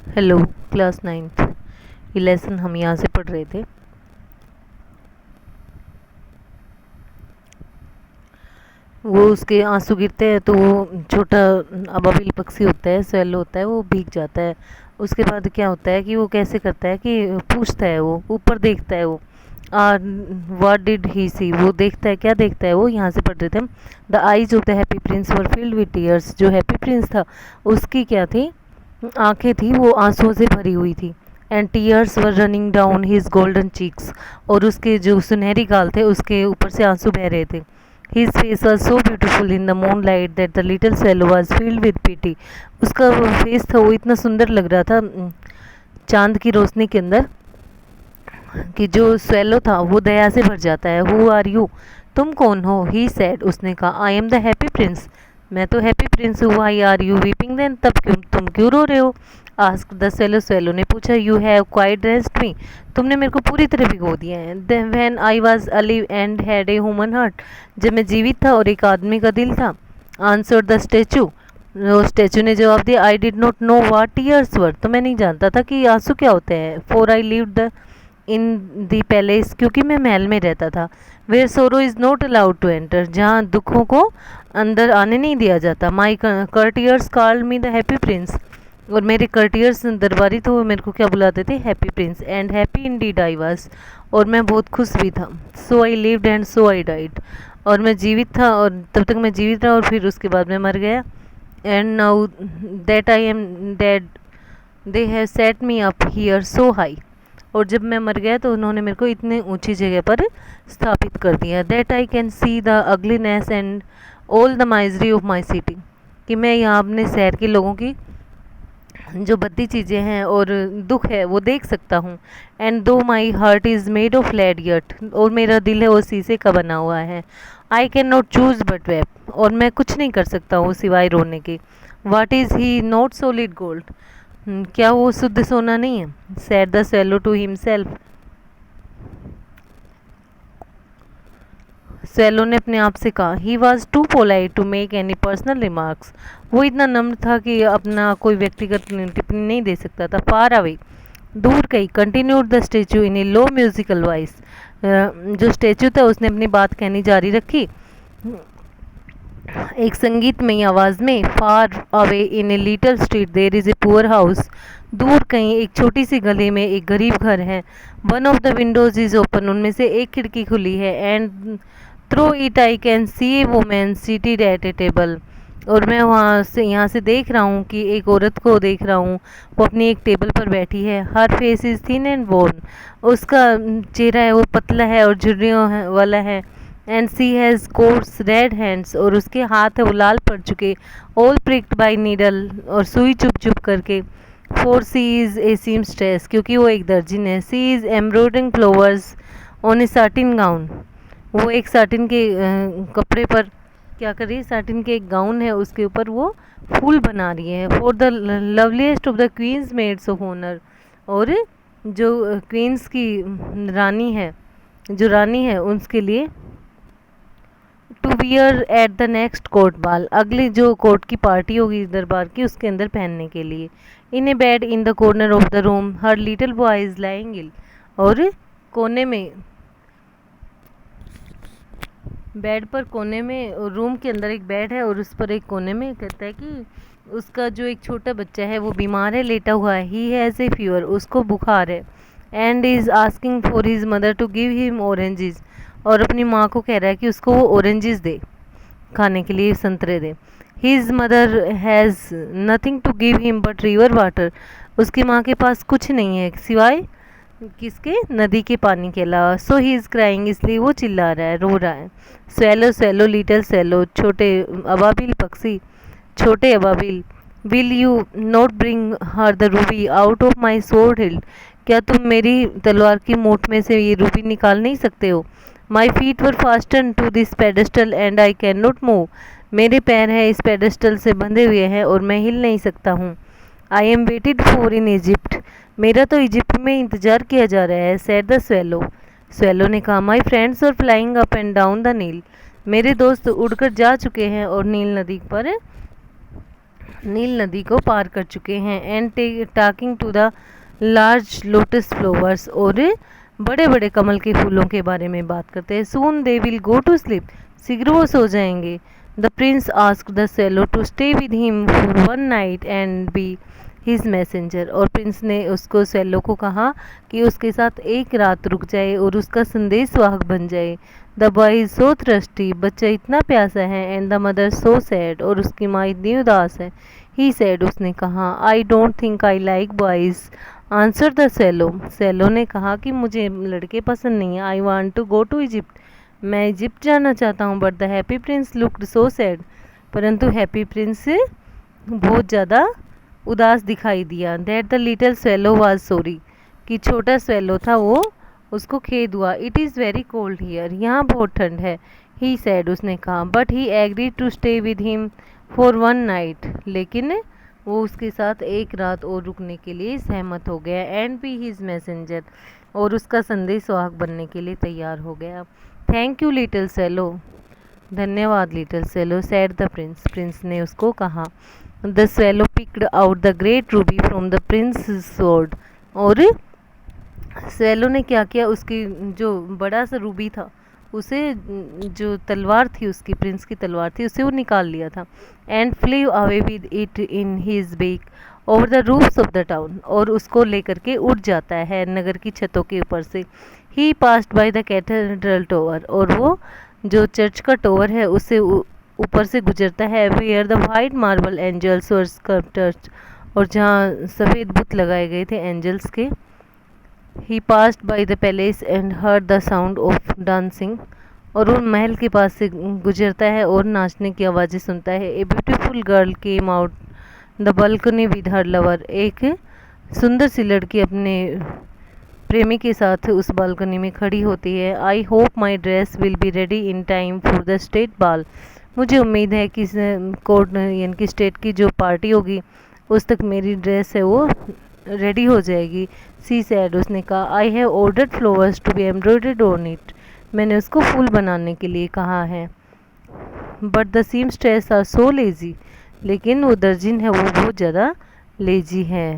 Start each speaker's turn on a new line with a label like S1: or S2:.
S1: Hello class ninth. ये lesson हम यहाँ से पढ़ रहे थे। वो उसके आंसू गिरते हैं तो वो छोटा अबाबिल पक्षी होता है, स्वेलो होता है, वो भीग जाता है। उसके बाद क्या होता है कि वो कैसे करता है कि पूछता है, वो ऊपर देखता है। वो व्हाट डिड ही सी, वो देखता है, क्या देखता है वो, यहाँ से पढ़ रहे थे हम। The eyes of the happy Prince were filled with tears. जो हैप्पी प्रिंस था उसकी क्या थी, आंखें थी वो आंसुओं से भरी हुई थी। And tears were running down his golden cheeks, और उसके जो सुनहरी गाल थे उसके ऊपर से आंसू बह रहे थे। His face was so beautiful in the moon light that the little swallow was field with PT. उसका वो फेस था वो इतना सुंदर लग रहा था चांद की रोशनी के अंदर, कि जो स्वेलो था वो दया से भर जाता है। हु आर यू, तुम कौन हो? ही सेड, उसने कहा। I am the happy prince, मैं तो हैप्पी प्रिंस हूँ। Why are you weeping then, तब क्यों तुम क्यों रो रहे हो? आस्क द स्वेलो, स्वेलो ने पूछा। यू हैव क्वाइट ड्रेस्ड मी, तुमने मेरे को पूरी तरह भिगो दिया है। When I was अलिव and had a human heart, जब मैं जीवित था और एक आदमी का दिल था। आंसर द स्टेचू, स्टेचू ने जवाब दिया। I did not know what tears were, तो मैं नहीं जानता था कि आंसू क्या होते हैं। For I lived the in the palace, क्योंकि मैं महल में रहता था। Where sorrow is not allowed to enter, जहाँ दुखों को अंदर आने नहीं दिया जाता। My courtiers called me the happy prince, और मेरे कर्टियर्स दरबारी तो वो मेरे को क्या बुलाते थे, happy prince. And happy indeed I was, और मैं बहुत खुश भी था। So I lived and so I died, और मैं जीवित था और तब तक मैं जीवित रहा और फिर उसके बाद मैं मर गया। And now that I am dead they have set me up here so high, और जब मैं मर गया तो उन्होंने मेरे को इतने ऊंची जगह पर स्थापित कर दिया। That I can see the ugliness and all the misery of my city, कि मैं यहाँ अपने शहर के लोगों की जो बद्दी चीज़ें हैं और दुख है वो देख सकता हूँ। And though my heart is made of lead yet, और मेरा दिल है वो शीशे का बना हुआ है। I can not choose but weep, और मैं कुछ नहीं कर सकता हूँ सिवाय रोने के। What is he not solid gold, क्या वो शुद्ध सोना नहीं है? Said the swallow to himself, swallow ने अपने आप से कहा। He was too polite to make any personal remarks, वो इतना नम्र था कि अपना कोई व्यक्तिगत टिप्पणी नहीं दे सकता था। फार अवे, दूर कहीं। Continued the statue in A low musical voice, जो स्टेचू था उसने अपनी बात कहनी जारी रखी एक संगीतमयी आवाज़ में। Far away in a little street there is a poor house, दूर कहीं एक छोटी सी गली में एक गरीब घर है। One of the Windows is open, उनमें से एक खिड़की खुली है। And through it I can see A women seated at A table, और मैं वहाँ से यहाँ से देख रहा हूँ कि एक औरत को देख रहा हूँ, वो अपनी एक टेबल पर बैठी है। Her face is thin and worn, उसका चेहरा है वो पतला है और झुर्रियों वाला है। And she has coarse red hands, और उसके हाथ है वो लाल पड़ चुके। ऑल प्रिक्ड बाई नीडल, और सुई चुप चुप करके। For she is a seamstress, क्योंकि वो एक दर्जिन है। She is embroidering flowers on a satin gown, वो एक साटिन के कपड़े पर क्या कर रही है, साटिन के एक गाउन है उसके ऊपर वो फूल बना रही है। For the loveliest of the queen's maids of honour, और जो क्वींस की रानी है, जो रानी है उसके लिए। To wear at the next court ball, अगली जो कोर्ट की पार्टी होगी दरबार की उसके अंदर पहनने के लिए। In a bed in the corner of the room her little boy is lying ill, और कोने में, बेड पर कोने में, रूम के अंदर एक बेड है और उस पर एक कोने में कहता है कि उसका जो एक छोटा बच्चा है वो बीमार है, लेटा हुआ है। ही हैज़ ए फीवर, उसको बुखार है। And is asking for his mother to give him oranges, और अपनी माँ को कह रहा है कि उसको वो ऑरेंजेस दे, खाने के लिए संतरे दे। His mother has nothing to give him but river water, उसकी माँ के पास कुछ नहीं है सिवाय किसके, नदी के पानी के अलावा। सो ही इज़ क्राइंग, इसलिए वो चिल्ला रहा है, रो रहा है। स्वेलो स्वेलो लिटिल स्वेलो, छोटे अबाबिल पक्षी, छोटे अबाबिल। Will you not bring her the ruby out of my sword hilt, क्या तुम मेरी तलवार की मूठ में से ये रूबी निकाल नहीं सकते हो? My feet were fasten to this pedestal and I can not move, मेरे पैर हैं इस पेडेस्टल से बंधे हुए हैं और मैं हिल नहीं सकता हूँ। I am waited for in Egypt, मेरा तो इजिप्ट में इंतज़ार किया जा रहा है। सैड द स्वेलो, स्वेलो ने कहा। My friends are flying up and down the Nile, मेरे दोस्त उड़कर जा चुके हैं और नील नदी पर नील नदी को पार कर चुके हैं। And talking to the large lotus flowers, और बड़े बड़े कमल के फूलों के बारे में बात करते हैं। Soon they will go to sleep, शीघ्र वो सो जाएंगे। The prince asked the swallow to stay with him for one night and be his messenger, और प्रिंस ने उसको स्वेलो को कहा कि उसके साथ एक रात रुक जाए और उसका संदेशवाहक बन जाए। The boy is so thirsty, बच्चा इतना प्यासा है। And the mother so sad, और उसकी माँ इतनी उदास है। ही सैड, उसने कहा, I don't think I like boys, answer the swallow, swallow ने कहा कि मुझे लड़के पसंद नहीं है। I want to go to Egypt, मैं इजिप्ट जाना चाहता हूँ। But the happy prince looked so sad, परंतु हैप्पी प्रिंस बहुत ज़्यादा उदास दिखाई दिया। That the little swallow was sorry, कि छोटा स्वेलो था वो उसको खेद हुआ। It is very cold here, यहाँ बहुत ठंड है। ही सैड, उसने कहा। But he agree to stay with him for one night, लेकिन वो उसके साथ एक रात और रुकने के लिए सहमत हो गया। एंड बी हिज मैसेंजर, और उसका संदेशवाहक बनने के लिए तैयार हो गया। थैंक यू लिटिल सेलो, धन्यवाद little swallow, said the prince, prince ने उसको कहा। The swallow picked out the great ruby from the prince sword, और स्वेलो ने क्या किया, उसकी जो बड़ा सा रूबी था उसे, जो तलवार थी उसकी, प्रिंस की तलवार थी, उसे वो निकाल लिया था। And flew away with it in his beak over the roofs of the town, और उसको लेकर के उड़ जाता है नगर की छतों के ऊपर से। He passed by the cathedral tower, और वो जो चर्च का टॉवर है उससे ऊपर से गुजरता है। Where the white marble angels और स्कल्प्टर्स, और जहाँ सफ़ेद बुत लगाए गए थे एंजल्स के। He passed by the palace and heard the sound of dancing, और वो महल के पास से गुजरता है और नाचने की आवाज़ें सुनता है। A beautiful girl came out the balcony with her lover, एक सुंदर सी लड़की अपने प्रेमी के साथ उस बालकनी में खड़ी होती है। I hope my dress will be ready in time for the state बाल, मुझे उम्मीद है कि कोर्ट यानी कि स्टेट की जो पार्टी होगी उस तक मेरी ड्रेस है वो रेडी हो जाएगी। सी सैड, उसने कहा। I have ordered flowers to be embroidered on it, मैंने उसको फूल बनाने के लिए कहा है। But the seamstress are so lazy, लेकिन वो दर्जिन है वो बहुत ज़्यादा लेजी है।